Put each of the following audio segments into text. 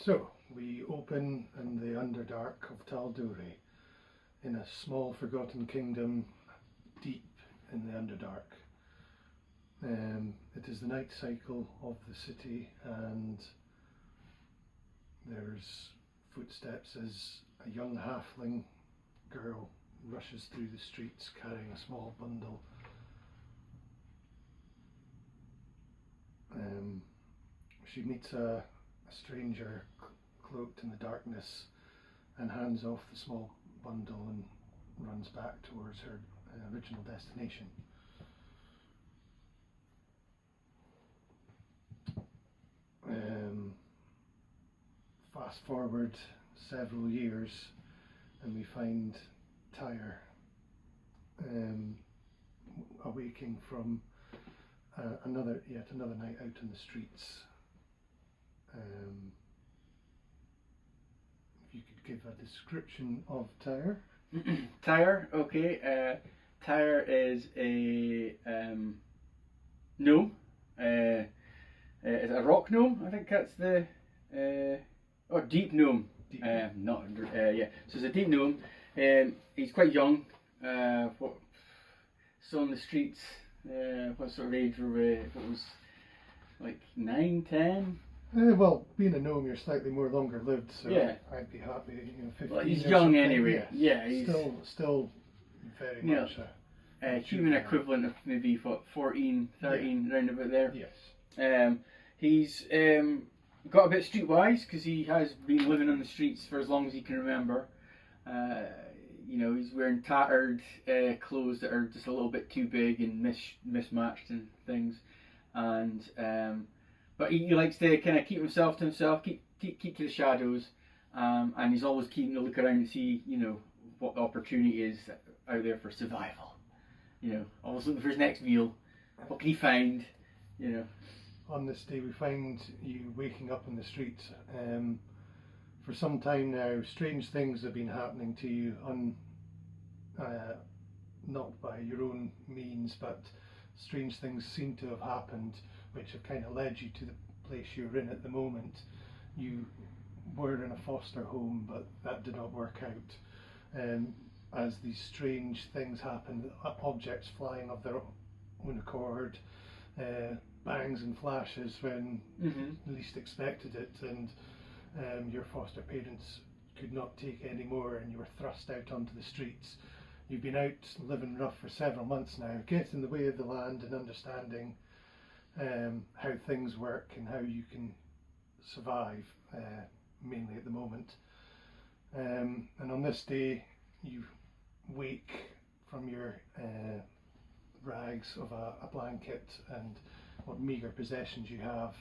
So, we open in the Underdark of Tal'Dorei, in a small forgotten kingdom deep in the Underdark. It is the night cycle of the city, and there's footsteps as a young halfling girl rushes through the streets carrying a small bundle. She meets a stranger cloaked in the darkness and hands off the small bundle and runs back towards her original destination. Fast forward several years and we find Tyre awaking from yet another night out in the streets. If you could give a description of Tyre. Tyre, okay. Tyre is a gnome. Is it a rock gnome? I think that's the deep gnome. Yeah. So it's a deep gnome. He's quite young. Still on the streets. What sort of age were we? What was like 9, 10? Well, being a gnome, you're slightly more longer lived, so yeah. I'd be happy. 15. Well, he's young anyway. Yeah, he's still very much a human equivalent of maybe 14, 13, round about there. Yes. He's got a bit streetwise because he has been living on the streets for as long as he can remember. He's wearing tattered clothes that are just a little bit too big and mismatched and things, and but he likes to kind of keep himself to himself, keep to the shadows, and he's always keeping a look around to see what the opportunity is out there for survival. Always looking for his next meal. What can he find? On this day, we find you waking up in the streets. For some time now, strange things have been happening to you, not by your own means, but strange things seem to have happened which have kind of led you to the place you're in at the moment. You were in a foster home, but that did not work out. As these strange things happened, objects flying of their own accord, bangs and flashes when least expected it, and your foster parents could not take any more and you were thrust out onto the streets. You've been out living rough for several months now, getting in the way of the land and understanding how things work and how you can survive, mainly at the moment. And on this day you wake from your rags of a blanket and what meagre possessions you have,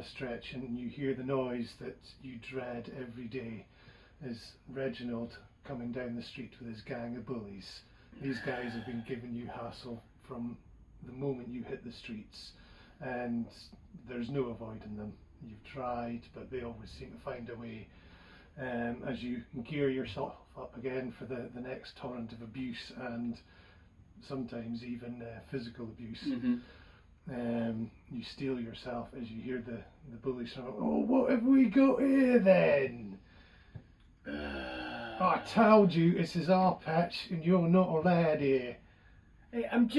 stretch, and you hear the noise that you dread every day is Reginald coming down the street with his gang of bullies. These guys have been giving you hassle from the moment you hit the streets, and there's no avoiding them. You've tried, but they always seem to find a way. As you gear yourself up again for the next torrent of abuse and sometimes even physical abuse, you steel yourself as you hear the bullies say, "Oh, what have we got here then? I told you it's his our patch and you're not allowed here." Hey, I'm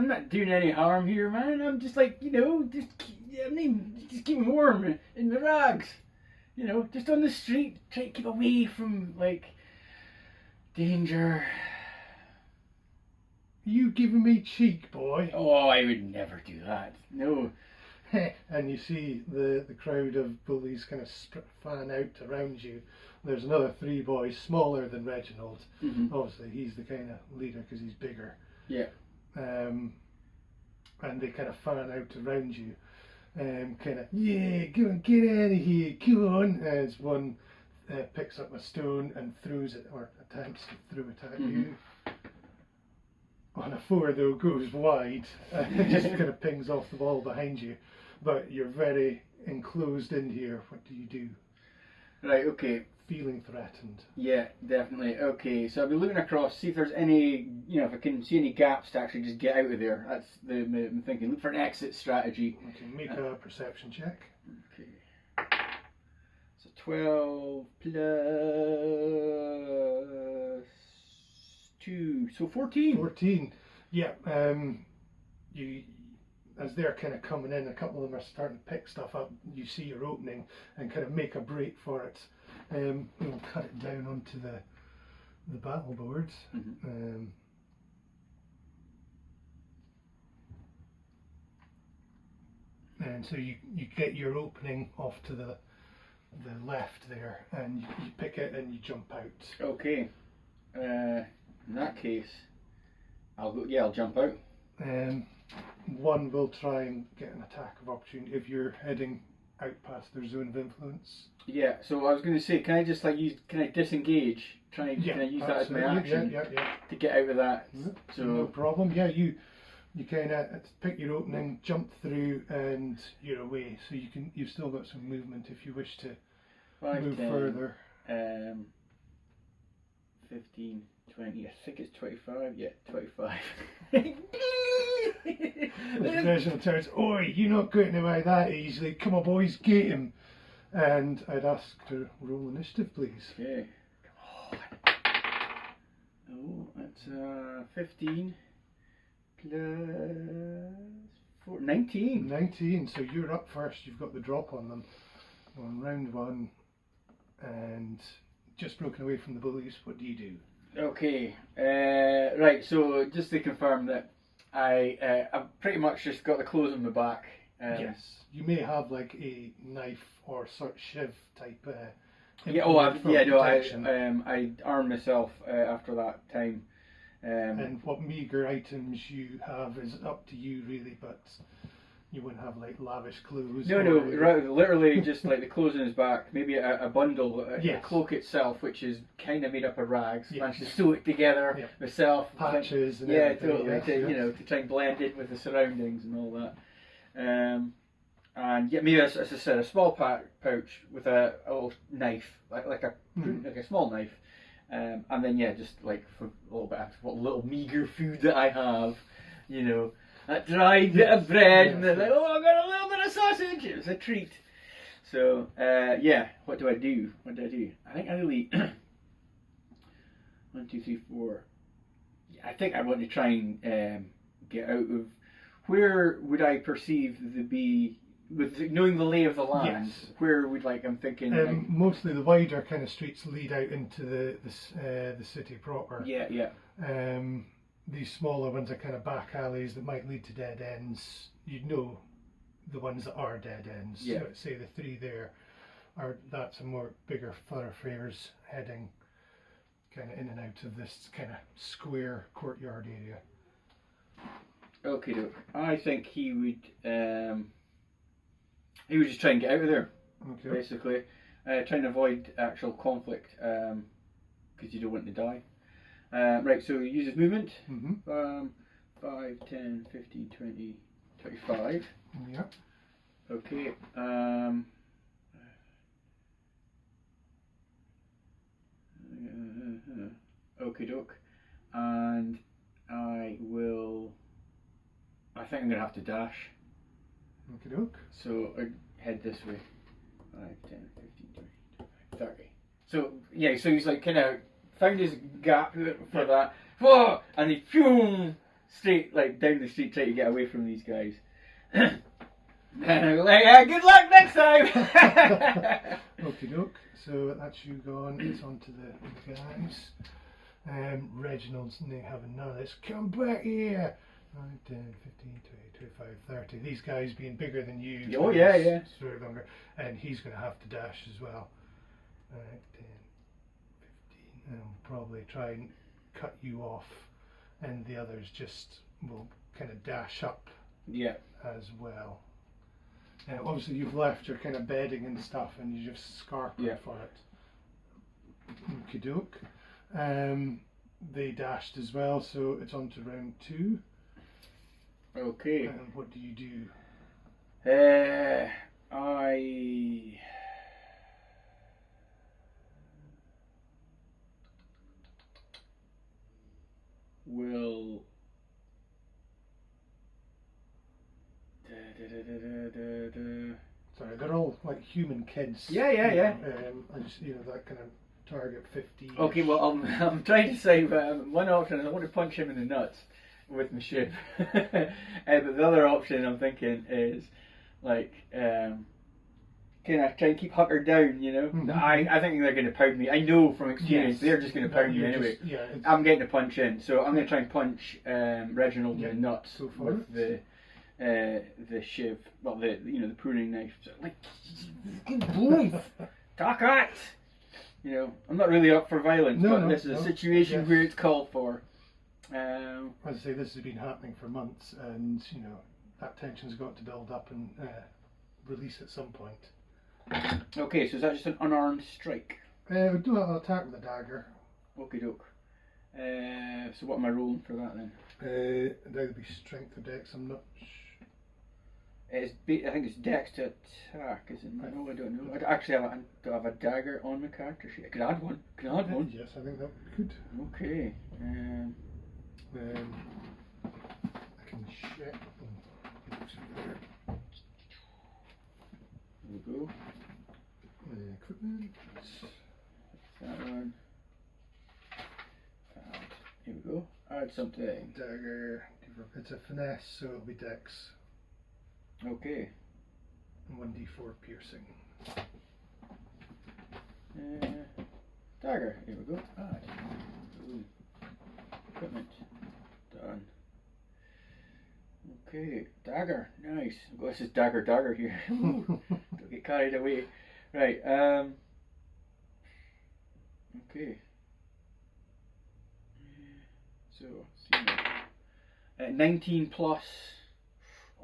not doing any harm here, man. I'm just just keep warm in the rags. Just on the street, try to keep away from danger. You giving me cheek, boy? Oh, I would never do that. No. And you see the crowd of bullies kind of fan out around you. There's another 3 boys, smaller than Reginald. Obviously, he's the kind of leader because he's bigger. Yeah. And they kind of fan out around you. Kind of, yeah, go on, get out of here, come on. As one picks up a stone and throws it, or attempts to throw it at you. On a 4 though, goes wide, it just kind of pings off the wall behind you, but you're very enclosed in here. What do you do? Right, okay. Feeling threatened. Yeah, definitely. Okay, so I'll be looking across, see if there's any, if I can see any gaps to actually just get out of there. That's I'm thinking. Look for an exit strategy. Okay, make a perception check. Okay. 12 plus 2, so 14. 14. Yeah. You, as they're kind of coming in, a couple of them are starting to pick stuff up. You see your opening and kind of make a break for it. We'll cut it down onto the battle board. And so you get your opening off to the left there, and you pick it and you jump out. Okay. In that case, I'll jump out. One will try and get an attack of opportunity if you're heading out past their zone of influence. Yeah, so I was going to say, can I just can I disengage? Can I use that as my action to get out of that? So no problem. Yeah, you kind of pick your opening, jump through, and you're away. So you've still got some movement if you wish to 5, move 10, further. 15, 20. I think it's 25. Yeah, 25. Reginald turns, "Oi, you're not getting away that easily. Come on, boys, get him." And I'd ask to roll initiative, please. Okay. Oh, that's 15 plus 4, 19. 19. So you're up first. You've got the drop on them on round 1, and just broken away from the bullies. What do you do? Okay. Right. So just to confirm that I've pretty much just got the clothes on my back. Yes. You may have like a knife or sort of shiv type. I armed myself after that time. And what meagre items you have is up to you really, but you wouldn't have like lavish clothes. No, literally just like the clothes on his back, maybe a bundle, a cloak itself, which is kind of made up of rags. Managed to sew it together myself. Patches and everything. Totally. To try and blend it with the surroundings and all that. And maybe as I said, a small pouch with a little knife, like a small knife. And then just like for a little bit of what little meager food that I have, that dried bit of bread, and they're like, "Oh, I got a little bit of sausage." It was a treat. So what do I do? I think I really 1, 2, 3, 4. I think I want to try and get out of. Where would I perceive the bee? With knowing the lay of the land, where would I'm thinking? Mostly the wider kind of streets lead out into the city proper. Yeah. These smaller ones are kind of back alleys that might lead to dead ends. You'd know the ones that are dead ends. Yeah. So say the 3 there that's a more bigger thoroughfares heading kind of in and out of this kind of square courtyard area. Okay, doke. I think he would just try and get out of there. Okay. Basically, trying to avoid actual conflict because you don't want to die. Right, so he uses movement. 5, 10, 15, 20, 25. Yeah. Okay. Okay, doke. And I think I'm going to have to dash. Okay, doke. So I head this way. 5, 10, 15, 20, 25, 30. So so he's kind of found his gap for that. Whoa! And he straight down the street trying to get away from these guys. And I'm like, good luck next time! Okie doke. So that's you gone. It's on to the guys. Reginald's now having none of this. Come back here! 5, 10, 15, 20, 25, 30. These guys being bigger than you. Oh, yeah. Sort of longer. And he's going to have to dash as well. 5, 10, 15. And we'll probably try and cut you off. And the others just will kind of dash up as well. Obviously you've left your kind of bedding and stuff and you just scarper for it. Okie doke. They dashed as well, so it's on to round 2. Okay. And what do you do? I will. Sorry, they're all like human kids. Yeah. I just that kind of target 50. Okay, well I'm trying to say one option is I want to punch him in the nuts with my shiv, but the other option I'm thinking is like kind of try and keep Hucker down. Mm-hmm. I think they're going to pound me. I know from experience they're just going to pound me anyway. I'm getting a punch in, so I'm going to try and punch Reginald in the nuts with the shiv, well the pruning knife. So, like, boom, talk at. I'm not really up for violence, but this is a situation where it's called for. As I say, this has been happening for months, and that tension's got to build up and release at some point. Okay, so is that just an unarmed strike? We'll do an attack with a dagger. Okie doke. So what am I rolling for that then? It'd either be strength or dex. I'm not. I think it's dex to attack, is it? No, I don't know. I have a dagger on my character sheet. I could add one. Yes, I think that would be good. Okay. I can check. There we go. Equipment. That one. And here we go. Add something. Dagger. It's a finesse, so it'll be dex. Okay. And 1d4 piercing. Dagger. Here we go. Add. Boom. Equipment. Done. Okay. Dagger. Nice. Oh, this is dagger here. Don't get carried away. Right. Okay. So, 19 plus.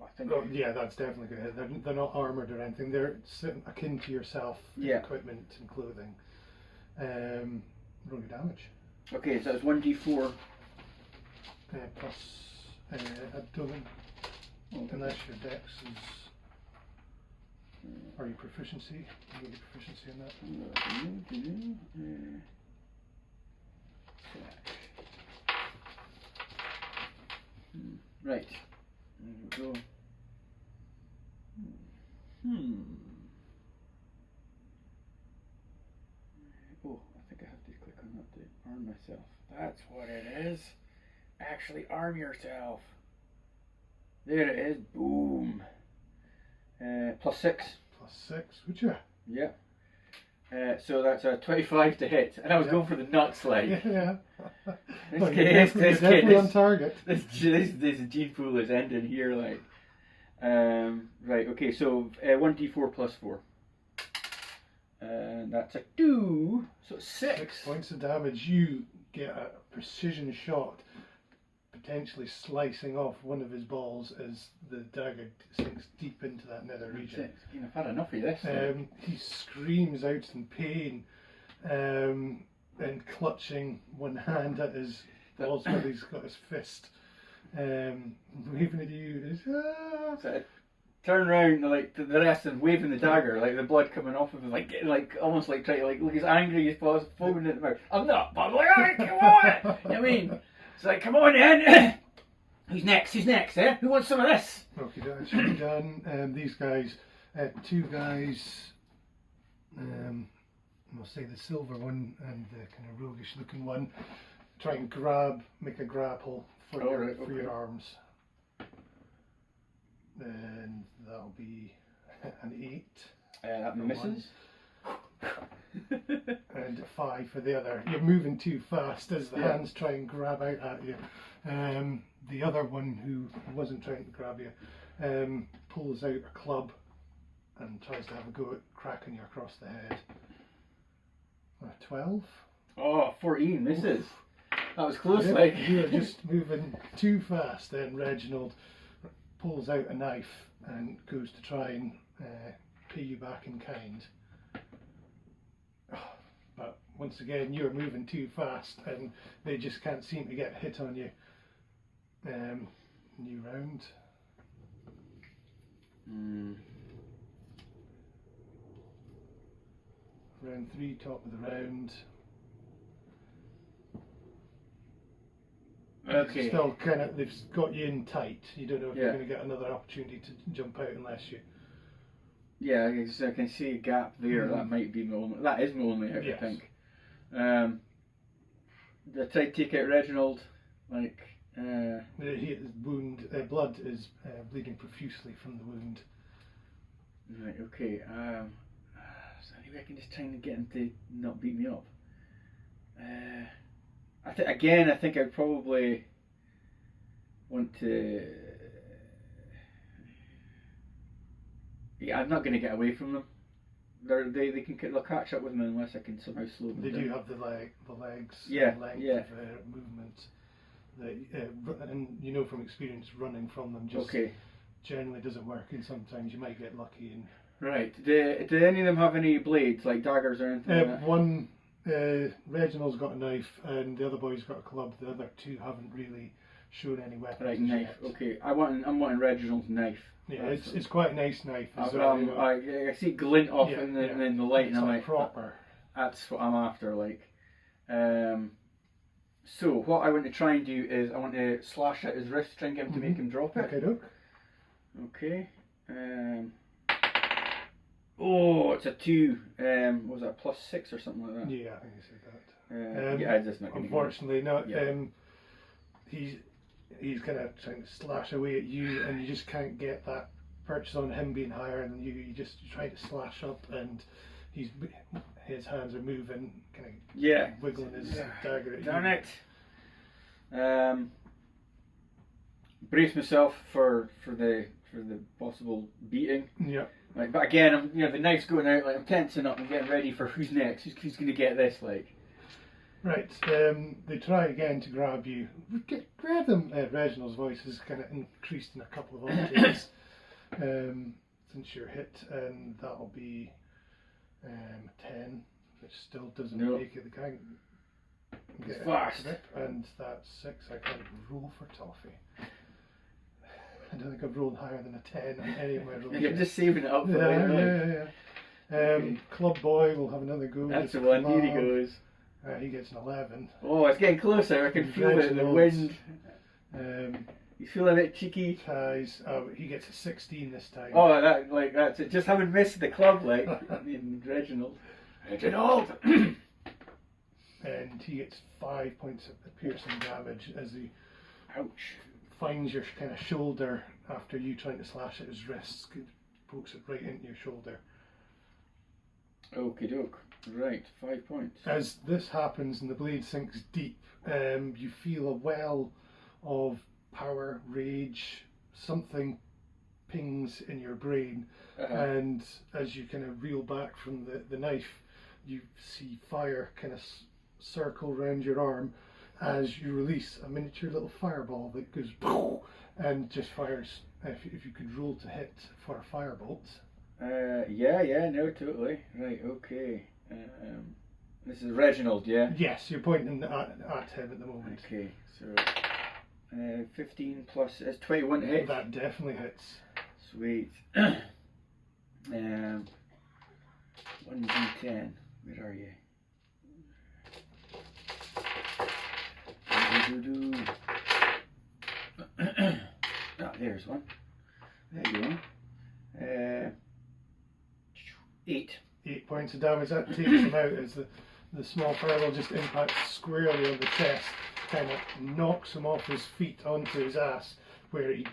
I think. Oh, yeah, that's definitely good. They're not armoured or anything. They're akin to yourself. Equipment and clothing. Roll your damage. Okay, so that's 1d4. Plus abdomen. Unless your dex is. Or your proficiency. You get your proficiency in that. Right. There we go. Oh, I think I have to click on that to arm myself. That's what it is. Actually arm yourself. There it is. Boom. +6. +6, would you? Yeah. So that's a 25 to hit, and I was going for the nuts, like. Yeah. This definitely on target. This gene pool is ending here, like. Right. Okay. So 1d4 plus 4, and that's a 2. So 6. 6 points of damage. You get a precision shot, potentially slicing off one of his balls as the dagger sinks deep into that nether region. I've had enough of this. He screams out in pain, and clutching one hand at his balls while he's got his fist, waving at you. So turn around, like the rest, and waving the dagger, like the blood coming off of him, like almost like trying to look as angry as possible, foaming at the mouth. I'm not, but I'm like, alright, come on. You know what I mean? It's like, come on then. Who's next? Eh? Who wants some of this? Okay, that should be done. These guys, 2 guys, I'll say the silver one and the kind of roguish looking one, try and make a grapple for your arms. And that'll be an 8. That misses. And a 5 for the other. You're moving too fast as the hands try and grab out at you. The other one who wasn't trying to grab you pulls out a club and tries to have a go at cracking you across the head. 12. Oh, 14 misses. Oof. That was close. You're just moving too fast. Then Reginald pulls out a knife and goes to try and pay you back in kind. But once again, you're moving too fast and they just can't seem to get hit on you. New round. Round 3, top of the round. Okay. Still kind of, they've got you in tight. You don't know if you're going to get another opportunity to jump out unless you. Yeah, I can see a gap there. That might be my only. That is my only out, I think. I tried to take out Reginald, like. His wound, blood is bleeding profusely from the wound. Right. Okay. So anyway, I can just try and get him to not beat me up. I think I'd probably want to. Yeah, I'm not going to get away from them. They'll catch up with me unless I can somehow slow them down. They do have the legs, yeah, the length yeah. of movement. And you know from experience, running from them just generally doesn't work, and sometimes you might get lucky. And right. Do any of them have any blades, like daggers or anything like that? One, Reginald's got a knife, and the other boy's got a club. The other two haven't really shown any weapons. Right, knife. Yet. Okay, I'm wanting Reginald's knife. Yeah, it's quite a nice knife. I see it glint off in the light, and I'm like, proper. That's what I'm after. Like, so what I want to try and do is I want to slash at his wrist, try and get him to make him drop it. Okay, look. Okay. Oh, it's a 2. Was that +6 or something like that? Yeah, I think you said that. Yeah, it's not. Unfortunately, no. Yeah. He's kind of trying to slash away at you, and you just can't get that purchase on him being higher than you. You just try to slash up, and his hands are moving, kind of wiggling his dagger at you. Darn it! Brace myself for the possible beating. Yeah. Like, but again, the knife's going out. Like, I'm tensing up and getting ready for who's next. Who's going to get this? Like. Right, they try again to grab you. Grab them. Reginald's voice has kind of increased in a couple of octaves since you're hit, and that'll be 10, which still doesn't make it. They can't get fast. And that's 6. I can't roll for toffee. I don't think I've rolled higher than a 10 on any of my rolls. You're just saving it up for later. Yeah. Club boy will have another go. That's the one. Here he goes. He gets an 11. Oh, it's getting closer. I can feel it in the wind. You feel a bit cheeky. Ties. He gets a 16 this time. Oh, that's it. Just haven't missed the club, like Reginald. Reginald. And he gets 5 points of piercing damage as he ouch finds your kind of shoulder after you trying to slash at his wrists. Pokes it right into your shoulder. Okie doke. Right, 5 points. As this happens and the blade sinks deep, you feel a well of power, rage, something pings in your brain, and as you kind of reel back from the knife, you see fire kind of circle around your arm as you release a miniature little fireball that goes and just fires. If you could roll to hit for a firebolt. No, totally. Right, okay. This is Reginald, yeah? Yes, you're pointing at him at the moment. Okay, so 15 plus, it's 21 to hit. That definitely hits. Sweet. 1d10. Where are you? There's one. There you go. 8. 8 points of damage. That takes him out as the small fireball just impacts squarely on the chest, kind of knocks him off his feet onto his ass, where he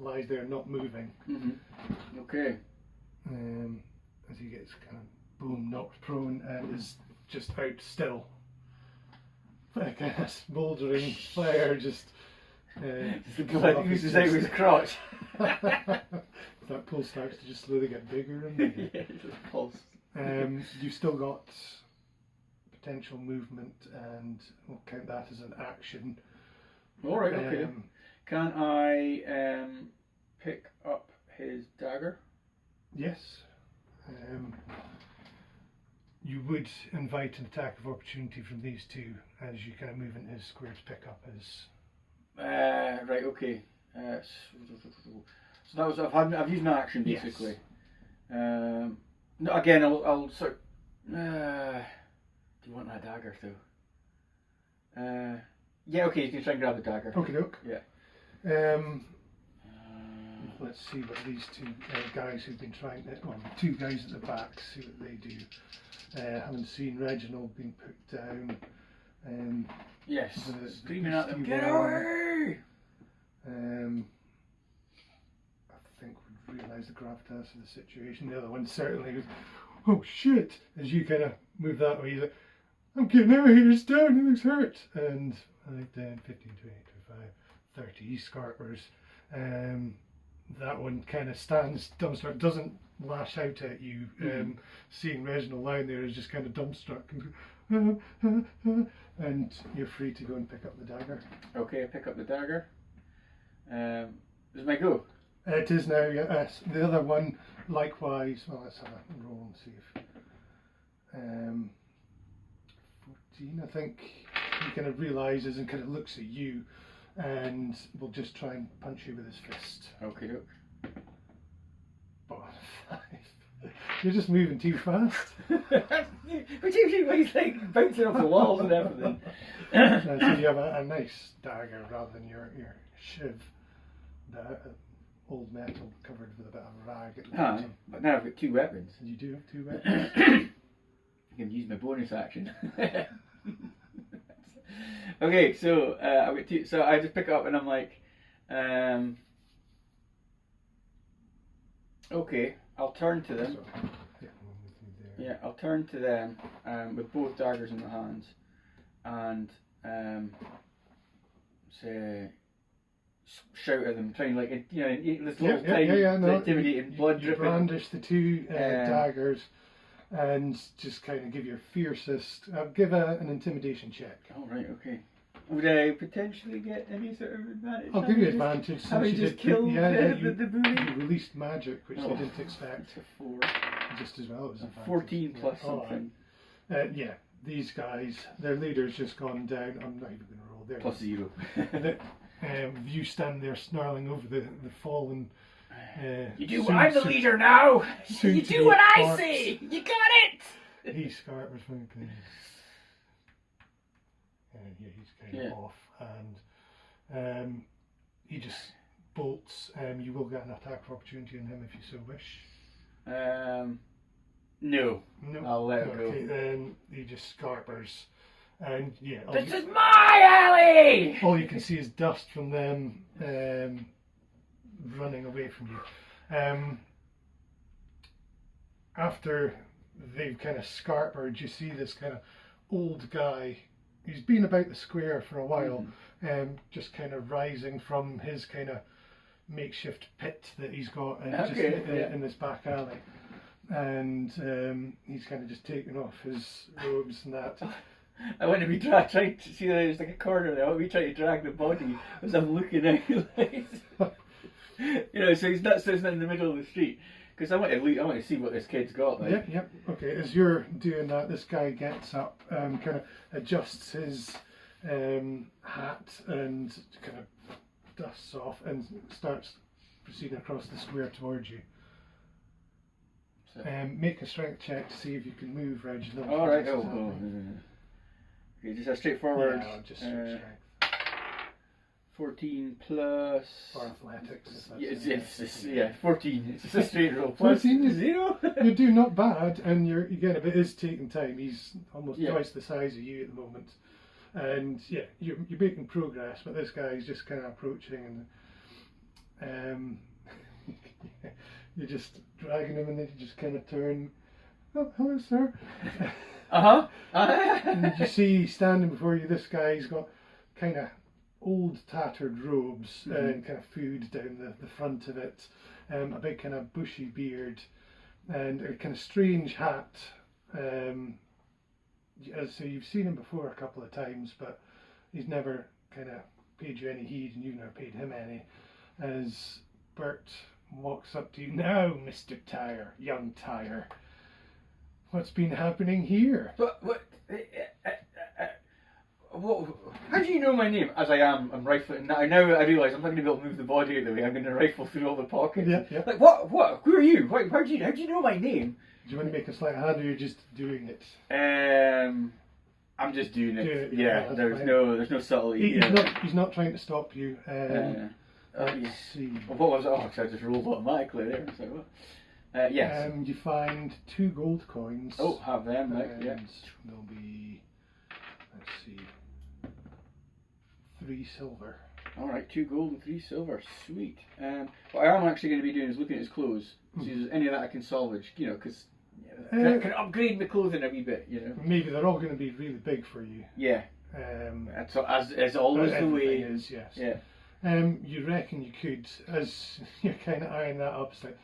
lies there not moving. Mm-hmm. Okay. As he gets kind of boom knocked prone and is just out still. Like a smouldering fire just. The blood oozes out of his crotch. That pulse starts to just slowly get bigger and bigger. Yeah, just pulse. You've still got potential movement, and we'll count that as an action. All right. Okay. Can I pick up his dagger? Yes. You would invite an attack of opportunity from these two as you kind of move into his square to pick up his. Right. Okay. So that was I've used my action basically. Yes. No, again, I'll sort. Do you want that dagger though? Yeah. Okay. You can try and grab the dagger. Okay, doke. Yeah. let's see what these two guys who've been trying to, well, the two guys at the back, see what they do. Haven't seen Reginald being put down. Yes, screaming the at them, beastie get one, away! I think would realise the gravitas of the situation. The other one certainly goes, oh shit, as you kind of move that way, he's like, I'm getting out of here, it's down, it looks hurt. And 5, 10, 15, 20, 25, 30 scarpers. That one kind of stands dumbstruck, doesn't lash out at you. Seeing Reginald lying there is just kind of dumbstruck. And you're free to go and pick up the dagger. Okay, I pick up the dagger. Is my go? It is now, yes. The other one, likewise. Well, let's have a roll and see if. 14, I think. He kind of realises and kind of looks at you, and will just try and punch you with his fist. Okay, doke. But 5. You're just moving too fast. But he's like bouncing off the walls and everything. So you have a nice dagger rather than your shiv. Old metal covered with a bit of rag at the bottom. But now I've got 2 weapons. And you do have 2 weapons. I can use my bonus action. Okay, so I've got 2. So I just pick up and I'm like, okay, I'll turn to them. Yeah, I'll turn to them with both daggers in my hands and say, shout at them, trying like this little tiny intimidating blood you dripping. Brandish the 2 daggers and just kind of give your fiercest. Give an intimidation check. Oh right, okay. Would I potentially get any sort of advantage? I'll give you advantage since having you just killed the bully? You released magic, which they didn't expect. It's a 4. Just as well. It was advantage. 14 plus something. Yeah, these guys, their leader's just gone down. I'm not even going to roll there. Plus 0. You stand there snarling over the fallen. You do what I'm the leader now! You do what I corpse. say! You got it! He scarpers from yeah, he's kind of off, and he just bolts. You will get an attack of opportunity on him if you so wish. No. I'll let it Okay, go. then he just scarpers, and yeah. This is my alley! All you can see is dust from them running away from you. After they've kind of scarpered, you see this kind of old guy. He's been about the square for a while, just kind of rising from his kind of makeshift pit that he's got in this back alley. And he's kind of just taking off his robes and that. I want to be trying to see that there's like a corner there. I want to be trying to drag the body as I'm looking out. So he's not sitting in the middle of the street. Because I want to see what this kid's got. Like. Yep. Okay, as you're doing that, this guy gets up, kind of adjusts his hat and kind of dusts off and starts proceeding across the square towards you. So. Make a strength check to see if you can move, Reginald. All right. Okay, just a straightforward. Yeah, just strength. 14 plus. Or athletics. It's 14. It's just a straight roll. 14 is 0. You're doing not bad, and you're again, but it is taking time. He's almost twice the size of you at the moment, and you're making progress. But this guy's just kind of approaching, and you're just dragging him, and then you just kind of turn. Oh, hello, sir. And you see standing before you, this guy's got kind of old tattered robes and kind of food down the front of it, a big kind of bushy beard and a kind of strange hat. So you've seen him before a couple of times, but he's never kind of paid you any heed, and you've never paid him any. As Bert walks up to you, now, Mr. Tyre, young Tyre, what's been happening here? What? How do you know my name? As I'm rifling. Now I realise I'm not going to be able to move the body out of the way. I'm going to rifle through all the pockets. Yeah. Like what? Who are you? How do you know my name? Do you want to make a slight hand, or you're just doing it? I'm just doing it. Yeah, there's no subtlety. He's not trying to stop you. Yeah. Let's see. Well, what was it? Oh, 'cause I just rolled automatically there. So, yes. You find 2 gold coins. Oh, have them, right? And Yeah. there'll be, let's see, 3 silver. All right, 2 gold and 3 silver. Sweet. What I am actually going to be doing is looking at his clothes. See if there's any of that I can salvage. You know, because can upgrade my clothing a wee bit. You know. Maybe they're all going to be really big for you. Yeah. That's as always the way. Is, yes. Yeah. You reckon you could, as you're kind of eyeing that up, it's like,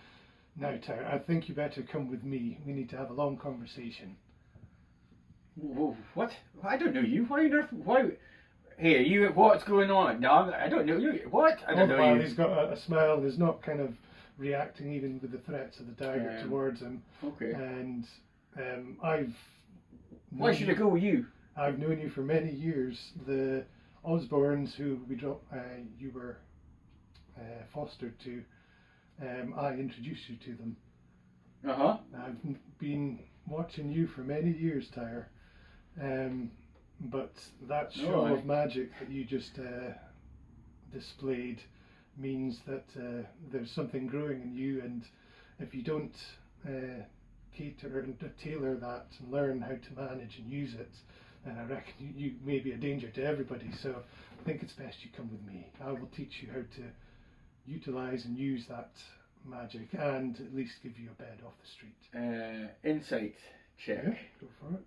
now, Tyre, I think you better come with me. We need to have a long conversation. Whoa, what? I don't know you. Why on earth? Why? Hey, you. What's going on? No, I don't know you. What? I don't know you. He's got a smile and is not kind of reacting even with the threats of the dagger towards him. Okay. And Why should I go with you? I've known you for many years. The Osborns who you were fostered to, I introduced you to them. Uh-huh. I've been watching you for many years, Tyre. But that show of magic that you just displayed means that there's something growing in you, and if you don't cater and tailor that and learn how to manage and use it, then I reckon you may be a danger to everybody. So I think it's best you come with me. I will teach you how to utilize and use that magic, and at least give you a bed off the street. Insight check. Yeah, go for it.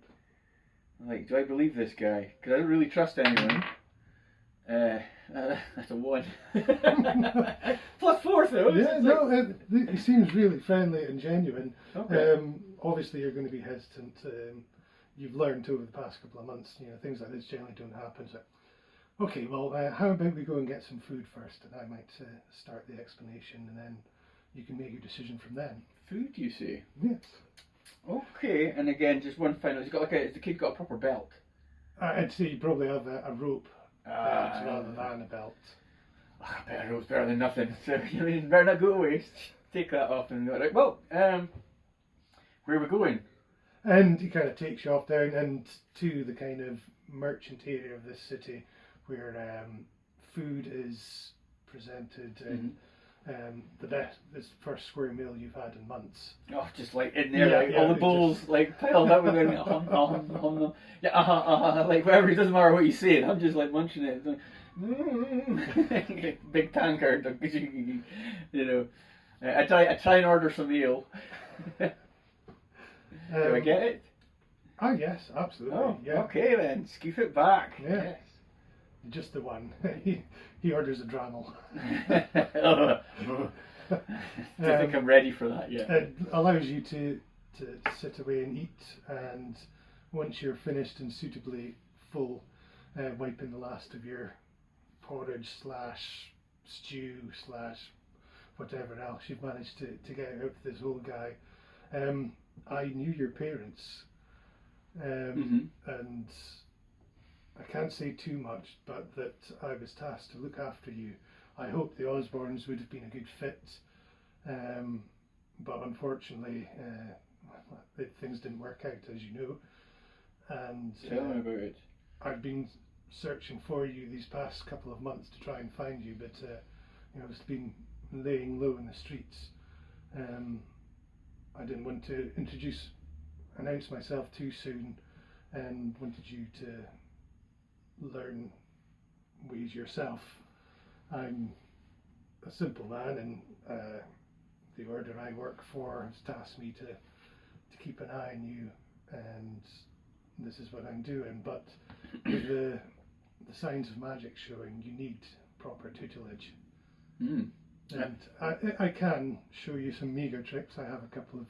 Like, do I believe this guy? Because I don't really trust anyone. That's a 1. +4 though. Yeah, no, he seems really friendly and genuine. Okay. Obviously you're going to be hesitant. You've learned over the past couple of months, things like this generally don't happen. So, okay, well, how about we go and get some food first, and I might start the explanation, and then you can make your decision from then. Food, you say? Yes. Okay, and again, just one final. Has the kid got a proper belt? I'd say you probably have a rope rather than a belt. I bet a rope's better than nothing. So you better not go away. Take that off and go. Right, well, where are we going? And he kind of takes you off down and to the kind of merchant area of this city, where food is presented and the best, this first square meal you've had in months. Oh, just like in there, all the bowls like piled up with like whatever. It doesn't matter what you say. I'm just like munching it. Like, big tankard, I try and order some ale. Do I get it? Ah, yes, absolutely. Oh, yeah. Okay then, scoop it back. Yeah. Yes. Just the one. he orders a Dramel. I think I'm ready for that yet. It allows you to sit away and eat, and once you're finished and suitably full, wiping the last of your porridge / stew / whatever else you've managed to get out of this old guy. I knew your parents, and I can't say too much, but that I was tasked to look after you. I hoped the Osborns would have been a good fit, but unfortunately things didn't work out, as you know. And tell me about it. I've been searching for you these past couple of months to try and find you, but I've been laying low in the streets. I didn't want to announce myself too soon, and wanted you to learn ways yourself. I'm a simple man, and the order I work for has tasked me to keep an eye on you, and this is what I'm doing. But with the signs of magic showing, you need proper tutelage. And I can show you some meagre tricks. I have a couple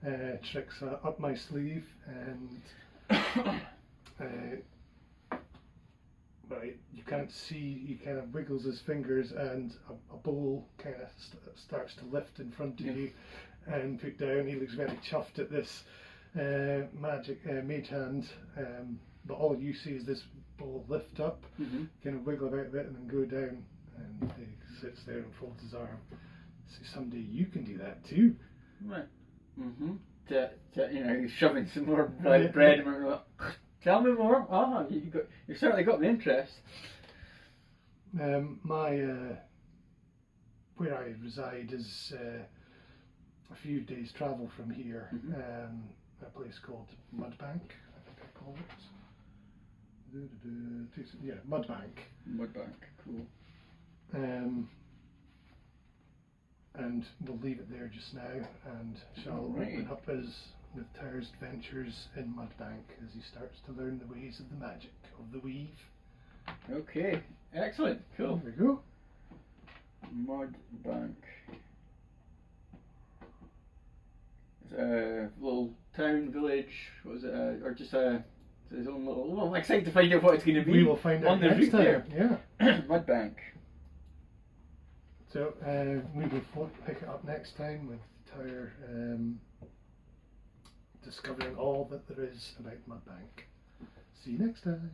of tricks up my sleeve, and right, you can't see. He kind of wiggles his fingers, and a bowl kind of starts to lift in front of you and put down. He looks very chuffed at this magic mage hand, but all you see is this bowl lift up, kind of wiggle about a bit, and then go down. And he sits there and folds his arm. So someday you can do that too. Right. He's shoving some more bread. Tell me more. You certainly got the interest. My where I reside is a few days' travel from here. A place called Mudbank, I think I call it. Yeah, Mudbank. Mudbank, cool. And we'll leave it there just now, and shall open up with Tyre's adventures in Mudbank as he starts to learn the ways of the magic of the weave. Okay, excellent, cool. There we go. Mudbank. It's a little town, village, what was it, or just his own little. Well, I'm excited to find out what it's going to be. We will find out on the next route time. Yeah. Mudbank. So we will pick it up next time with Tyre discovering all that there is about Mudbank. See you next time.